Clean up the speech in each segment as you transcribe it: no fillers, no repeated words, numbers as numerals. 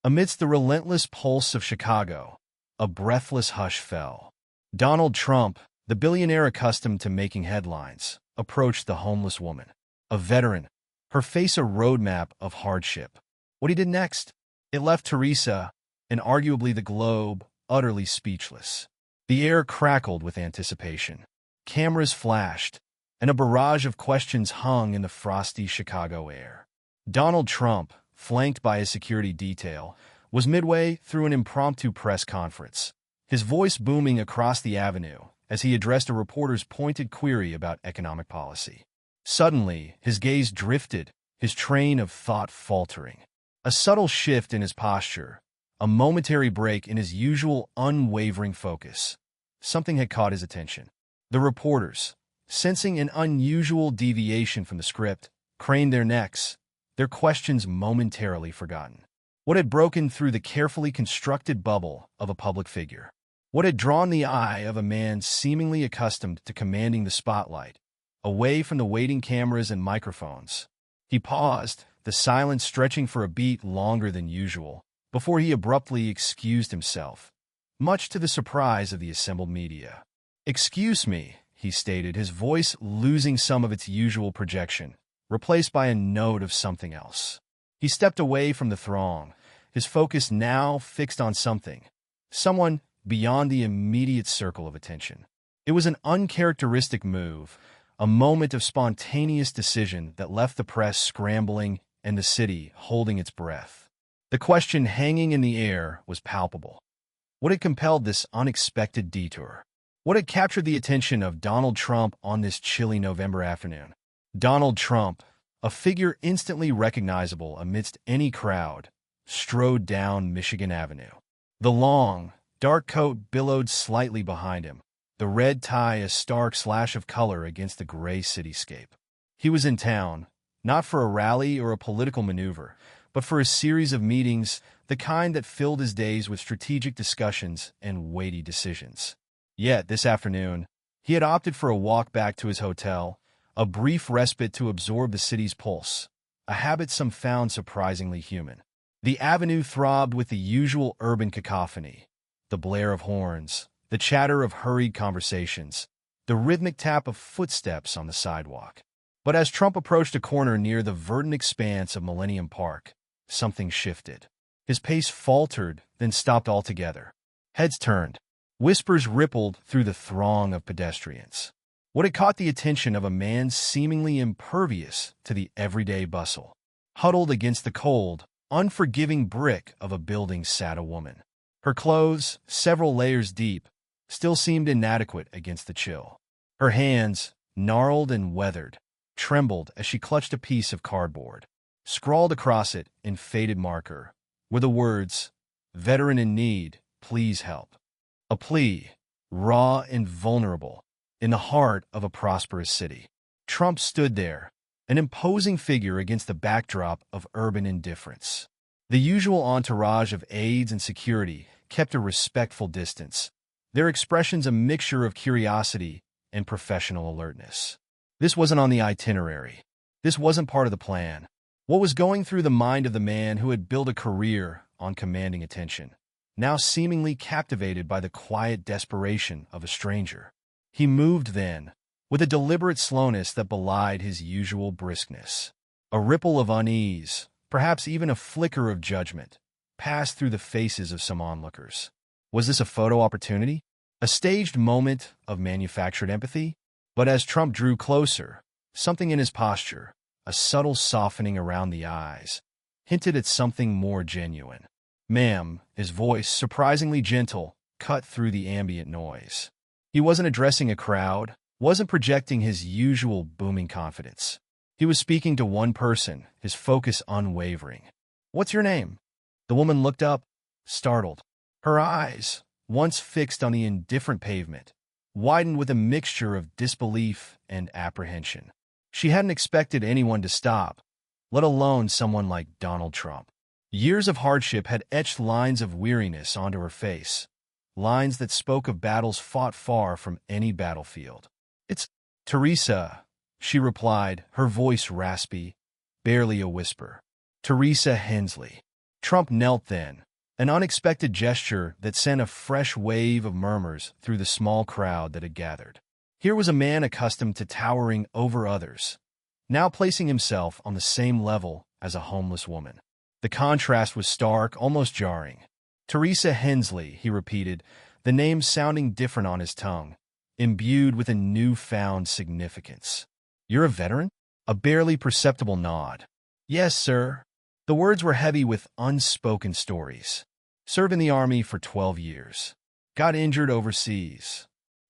Amidst the relentless pulse of Chicago, a breathless hush fell. Donald Trump, the billionaire accustomed to making headlines, approached the homeless woman, a veteran, her face a roadmap of hardship. What he did next? It left Teresa, and arguably the globe, utterly speechless. The air crackled with anticipation. Cameras flashed, and a barrage of questions hung in the frosty Chicago air. Donald Trump, flanked by his security detail, was midway through an impromptu press conference, his voice booming across the avenue as he addressed a reporter's pointed query about economic policy. Suddenly, his gaze drifted, his train of thought faltering. A subtle shift in his posture, a momentary break in his usual unwavering focus. Something had caught his attention. The reporters, sensing an unusual deviation from the script, craned their necks, their questions momentarily forgotten. What had broken through the carefully constructed bubble of a public figure? What had drawn the eye of a man seemingly accustomed to commanding the spotlight, away from the waiting cameras and microphones? He paused, the silence stretching for a beat longer than usual, before he abruptly excused himself, much to the surprise of the assembled media. "Excuse me," he stated, his voice losing some of its usual projection, replaced by a note of something else. He stepped away from the throng, his focus now fixed on someone beyond the immediate circle of attention. It was an uncharacteristic move, a moment of spontaneous decision that left the press scrambling and the city holding its breath. The question hanging in the air was palpable. What had compelled this unexpected detour? What had captured the attention of Donald Trump on this chilly November afternoon? Donald Trump, a figure instantly recognizable amidst any crowd, strode down Michigan Avenue. The long, dark coat billowed slightly behind him, the red tie a stark slash of color against the gray cityscape. He was in town, not for a rally or a political maneuver, but for a series of meetings, the kind that filled his days with strategic discussions and weighty decisions. Yet, this afternoon, he had opted for a walk back to his hotel, a brief respite to absorb the city's pulse, a habit some found surprisingly human. The avenue throbbed with the usual urban cacophony, the blare of horns, the chatter of hurried conversations, the rhythmic tap of footsteps on the sidewalk. But as Trump approached a corner near the verdant expanse of Millennium Park, something shifted. His pace faltered, then stopped altogether. Heads turned. Whispers rippled through the throng of pedestrians. What had caught the attention of a man seemingly impervious to the everyday bustle? Huddled against the cold, unforgiving brick of a building sat a woman. Her clothes, several layers deep, still seemed inadequate against the chill. Her hands, gnarled and weathered, trembled as she clutched a piece of cardboard. Scrawled across it in faded marker were the words, "Veteran in need, please help." A plea, raw and vulnerable, in the heart of a prosperous city. Trump stood there, an imposing figure against the backdrop of urban indifference. The usual entourage of aides and security kept a respectful distance, their expressions a mixture of curiosity and professional alertness. This wasn't on the itinerary. This wasn't part of the plan. What was going through the mind of the man who had built a career on commanding attention, now seemingly captivated by the quiet desperation of a stranger? He moved then, with a deliberate slowness that belied his usual briskness. A ripple of unease, perhaps even a flicker of judgment, passed through the faces of some onlookers. Was this a photo opportunity? A staged moment of manufactured empathy? But as Trump drew closer, something in his posture, a subtle softening around the eyes, hinted at something more genuine. "Ma'am," his voice, surprisingly gentle, cut through the ambient noise. He wasn't addressing a crowd, wasn't projecting his usual booming confidence. He was speaking to one person, his focus unwavering. "What's your name?" The woman looked up, startled. Her eyes, once fixed on the indifferent pavement, widened with a mixture of disbelief and apprehension. She hadn't expected anyone to stop, let alone someone like Donald Trump. Years of hardship had etched lines of weariness onto her face, lines that spoke of battles fought far from any battlefield. "It's Teresa," she replied, her voice raspy, barely a whisper. "Teresa Hensley." Trump knelt then, an unexpected gesture that sent a fresh wave of murmurs through the small crowd that had gathered. Here was a man accustomed to towering over others, now placing himself on the same level as a homeless woman. The contrast was stark, almost jarring. Teresa Hensley, he repeated, the name sounding different on his tongue, imbued with a newfound significance. You're a veteran? A barely perceptible nod. Yes, sir. The words were heavy with unspoken stories. Served in the Army for 12 years. Got injured overseas.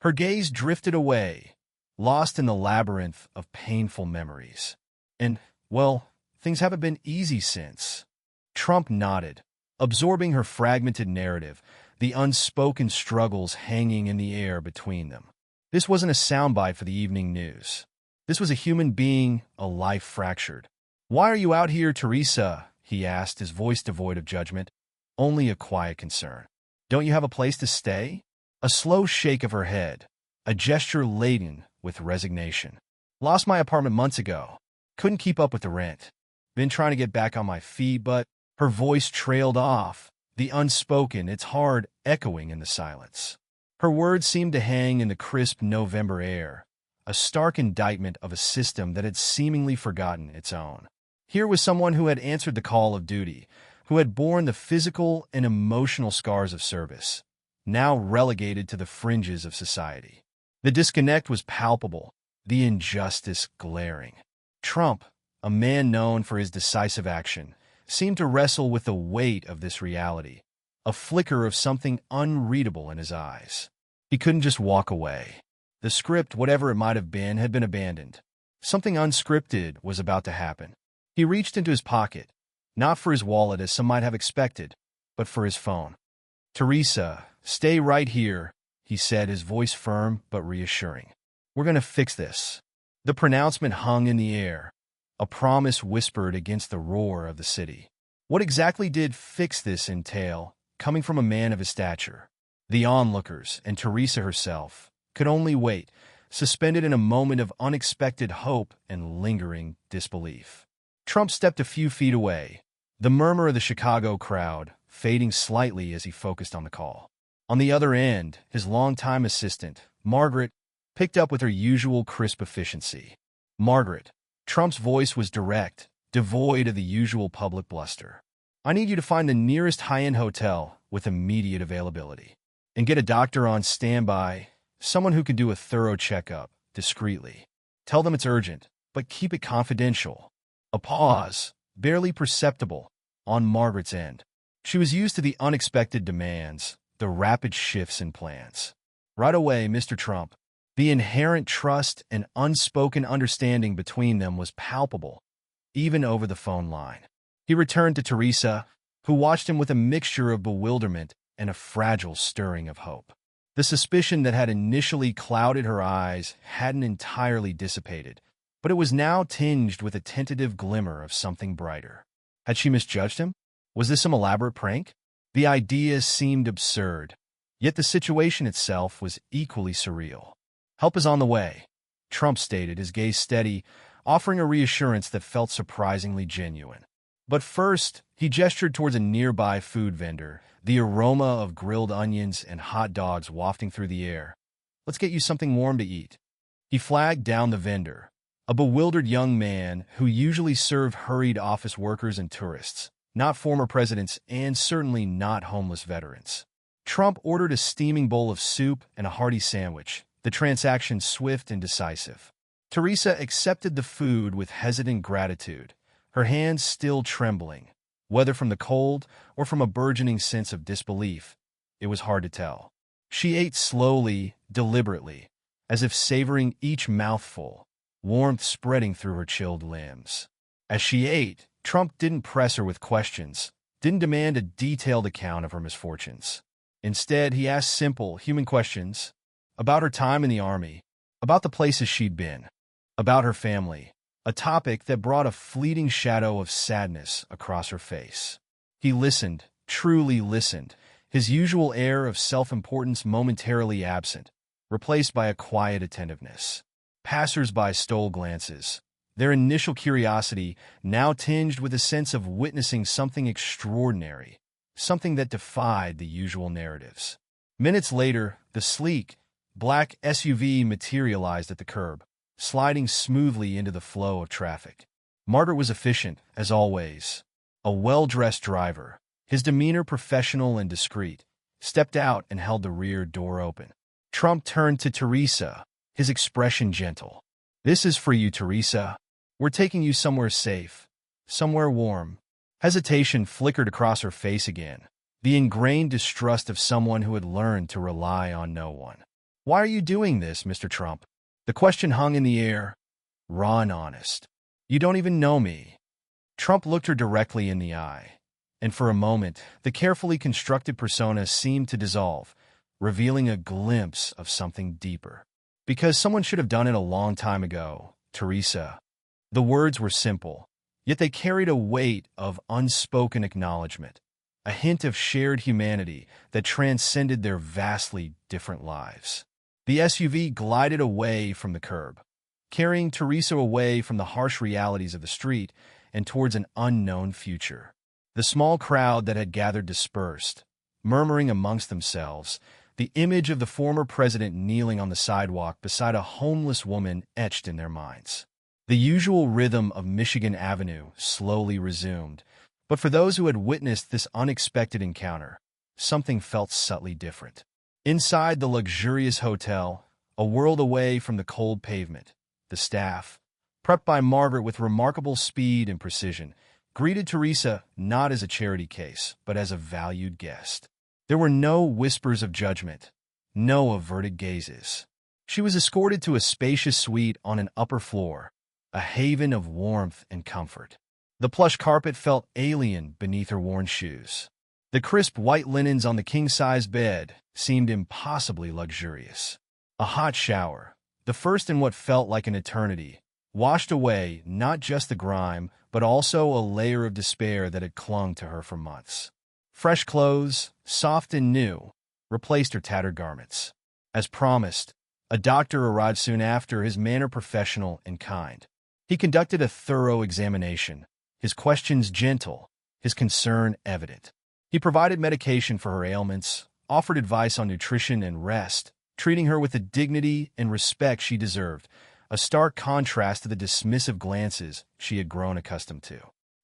Her gaze drifted away, lost in the labyrinth of painful memories. And, well, things haven't been easy since. Trump nodded, absorbing her fragmented narrative, the unspoken struggles hanging in the air between them. This wasn't a soundbite for the evening news. This was a human being, a life fractured. Why are you out here, Teresa? He asked, his voice devoid of judgment. Only a quiet concern. Don't you have a place to stay? A slow shake of her head, a gesture laden with resignation. Lost my apartment months ago. Couldn't keep up with the rent. Been trying to get back on my feet, but her voice trailed off, the unspoken, its hard, echoing in the silence. Her words seemed to hang in the crisp November air, a stark indictment of a system that had seemingly forgotten its own. Here was someone who had answered the call of duty, who had borne the physical and emotional scars of service, now relegated to the fringes of society. The disconnect was palpable, the injustice glaring. Trump, a man known for his decisive action, seemed to wrestle with the weight of this reality, a flicker of something unreadable in his eyes. He couldn't just walk away. The script, whatever it might have been, had been abandoned. Something unscripted was about to happen. He reached into his pocket, not for his wallet as some might have expected, but for his phone. Teresa, stay right here, he said, his voice firm but reassuring. We're going to fix this. The pronouncement hung in the air, a promise whispered against the roar of the city. What exactly did fix this entail, coming from a man of his stature? The onlookers, and Teresa herself, could only wait, suspended in a moment of unexpected hope and lingering disbelief. Trump stepped a few feet away, the murmur of the Chicago crowd fading slightly as he focused on the call. On the other end, his longtime assistant, Margaret, picked up with her usual crisp efficiency. Margaret. Trump's voice was direct, devoid of the usual public bluster. I need you to find the nearest high-end hotel with immediate availability. And get a doctor on standby, someone who can do a thorough checkup, discreetly. Tell them it's urgent, but keep it confidential. A pause, barely perceptible, on Margaret's end. She was used to the unexpected demands, the rapid shifts in plans. Right away, Mr. Trump. The inherent trust and unspoken understanding between them was palpable, even over the phone line. He returned to Teresa, who watched him with a mixture of bewilderment and a fragile stirring of hope. The suspicion that had initially clouded her eyes hadn't entirely dissipated, but it was now tinged with a tentative glimmer of something brighter. Had she misjudged him? Was this some elaborate prank? The idea seemed absurd, yet the situation itself was equally surreal. Help is on the way, Trump stated, his gaze steady, offering a reassurance that felt surprisingly genuine. But first, he gestured towards a nearby food vendor, the aroma of grilled onions and hot dogs wafting through the air. Let's get you something warm to eat. He flagged down the vendor, a bewildered young man who usually served hurried office workers and tourists, not former presidents and certainly not homeless veterans. Trump ordered a steaming bowl of soup and a hearty sandwich, the transaction swift and decisive. Teresa accepted the food with hesitant gratitude, her hands still trembling. Whether from the cold or from a burgeoning sense of disbelief, it was hard to tell. She ate slowly, deliberately, as if savoring each mouthful, warmth spreading through her chilled limbs. As she ate, Trump didn't press her with questions, didn't demand a detailed account of her misfortunes. Instead, he asked simple, human questions about her time in the Army, about the places she'd been, about her family, a topic that brought a fleeting shadow of sadness across her face. He listened, truly listened, his usual air of self-importance momentarily absent, replaced by a quiet attentiveness. Passers-by stole glances, their initial curiosity now tinged with a sense of witnessing something extraordinary, something that defied the usual narratives. Minutes later, the sleek, black SUV materialized at the curb, sliding smoothly into the flow of traffic. Margaret was efficient, as always. A well-dressed driver, his demeanor professional and discreet, stepped out and held the rear door open. Trump turned to Teresa, his expression gentle. "This is for you, Teresa. We're taking you somewhere safe, somewhere warm." Hesitation flickered across her face again, the ingrained distrust of someone who had learned to rely on no one. "Why are you doing this, Mr. Trump?" The question hung in the air, raw and honest. "You don't even know me." Trump looked her directly in the eye, and for a moment, the carefully constructed persona seemed to dissolve, revealing a glimpse of something deeper. "Because someone should have done it a long time ago, Teresa." The words were simple, yet they carried a weight of unspoken acknowledgement, a hint of shared humanity that transcended their vastly different lives. The SUV glided away from the curb, carrying Teresa away from the harsh realities of the street and towards an unknown future. The small crowd that had gathered dispersed, murmuring amongst themselves, the image of the former president kneeling on the sidewalk beside a homeless woman etched in their minds. The usual rhythm of Michigan Avenue slowly resumed, but for those who had witnessed this unexpected encounter, something felt subtly different. Inside the luxurious hotel, a world away from the cold pavement, the staff, prepped by Margaret with remarkable speed and precision, greeted Teresa not as a charity case, but as a valued guest. There were no whispers of judgment, no averted gazes. She was escorted to a spacious suite on an upper floor, a haven of warmth and comfort. The plush carpet felt alien beneath her worn shoes. The crisp white linens on the king-size bed seemed impossibly luxurious. A hot shower, the first in what felt like an eternity, washed away not just the grime, but also a layer of despair that had clung to her for months. Fresh clothes, soft and new, replaced her tattered garments. As promised, a doctor arrived soon after, his manner professional and kind. He conducted a thorough examination, his questions gentle, his concern evident. He provided medication for her ailments, offered advice on nutrition and rest, treating her with the dignity and respect she deserved, a stark contrast to the dismissive glances she had grown accustomed to.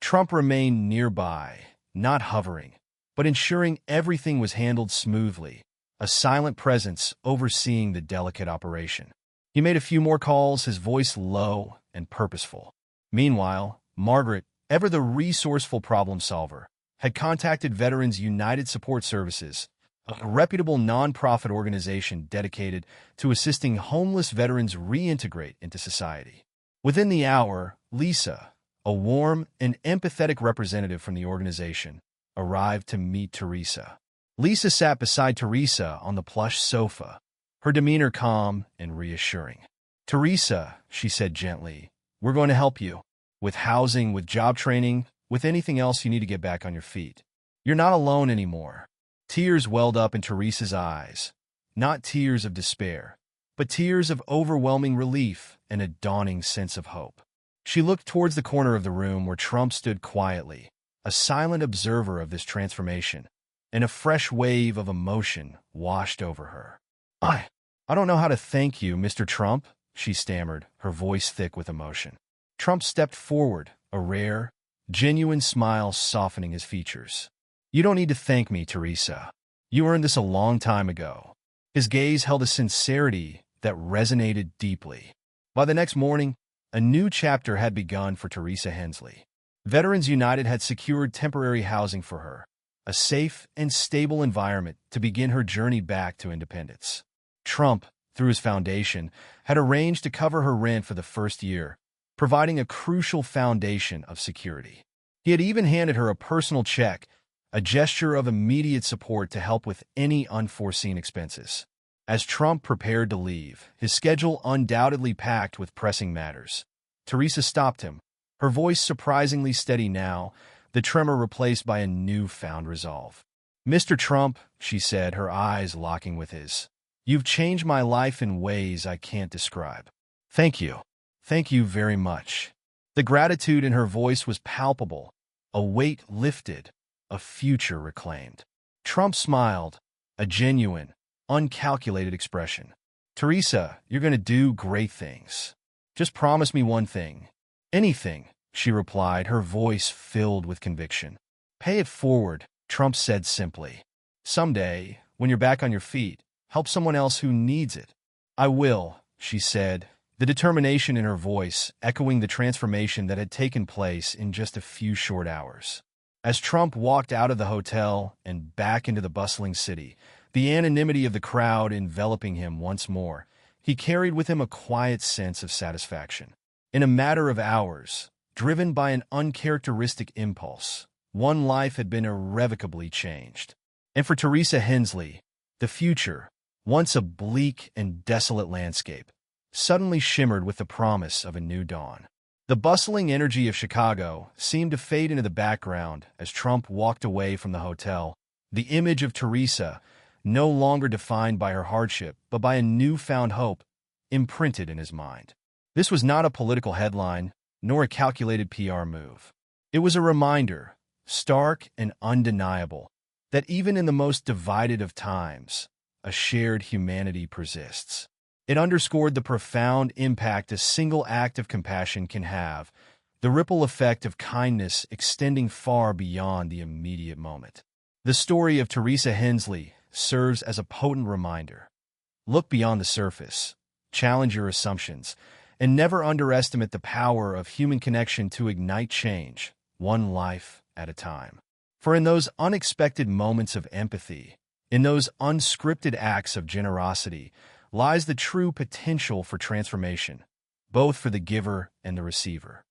Trump remained nearby, not hovering, but ensuring everything was handled smoothly, a silent presence overseeing the delicate operation. He made a few more calls, his voice low and purposeful. Meanwhile, Margaret, ever the resourceful problem solver, had contacted Veterans United Support Services, a reputable nonprofit organization dedicated to assisting homeless veterans reintegrate into society. Within the hour, Lisa, a warm and empathetic representative from the organization, arrived to meet Teresa. Lisa sat beside Teresa on the plush sofa, her demeanor calm and reassuring. "Teresa," she said gently, "we're going to help you. With housing, with job training, with anything else you need to get back on your feet. You're not alone anymore." Tears welled up in Teresa's eyes, not tears of despair, but tears of overwhelming relief and a dawning sense of hope. She looked towards the corner of the room where Trump stood quietly, a silent observer of this transformation, and a fresh wave of emotion washed over her. I don't know how to thank you, Mr. Trump," she stammered, her voice thick with emotion. Trump stepped forward, a rare, genuine smile softening his features. "You don't need to thank me, Teresa. You earned this a long time ago." His gaze held a sincerity that resonated deeply. By the next morning, a new chapter had begun for Teresa Hensley. Veterans United had secured temporary housing for her, a safe and stable environment to begin her journey back to independence. Trump, through his foundation, had arranged to cover her rent for the first year, providing a crucial foundation of security. He had even handed her a personal check, a gesture of immediate support to help with any unforeseen expenses. As Trump prepared to leave, his schedule undoubtedly packed with pressing matters, Teresa stopped him, her voice surprisingly steady now, the tremor replaced by a newfound resolve. "Mr. Trump," she said, her eyes locking with his, "you've changed my life in ways I can't describe. Thank you. Thank you very much." The gratitude in her voice was palpable, a weight lifted, a future reclaimed. Trump smiled, a genuine, uncalculated expression. Teresa, you're going to do great things. Just promise me one thing. Anything, she replied, her voice filled with conviction. Pay it forward, Trump said simply. Someday, when you're back on your feet, help someone else who needs it. I will, she said, the determination in her voice echoing the transformation that had taken place in just a few short hours. As Trump walked out of the hotel and back into the bustling city, the anonymity of the crowd enveloping him once more, he carried with him a quiet sense of satisfaction. In a matter of hours, driven by an uncharacteristic impulse, one life had been irrevocably changed. And for Teresa Hensley, the future, once a bleak and desolate landscape, suddenly shimmered with the promise of a new dawn. The bustling energy of Chicago seemed to fade into the background as Trump walked away from the hotel, the image of Teresa, no longer defined by her hardship but by a newfound hope, imprinted in his mind. This was not a political headline, nor a calculated PR move. It was a reminder, stark and undeniable, that even in the most divided of times, a shared humanity persists. It underscored the profound impact a single act of compassion can have, the ripple effect of kindness extending far beyond the immediate moment. The story of Teresa Hensley serves as a potent reminder. Look beyond the surface, challenge your assumptions, and never underestimate the power of human connection to ignite change, one life at a time. For in those unexpected moments of empathy, in those unscripted acts of generosity, lies the true potential for transformation, both for the giver and the receiver.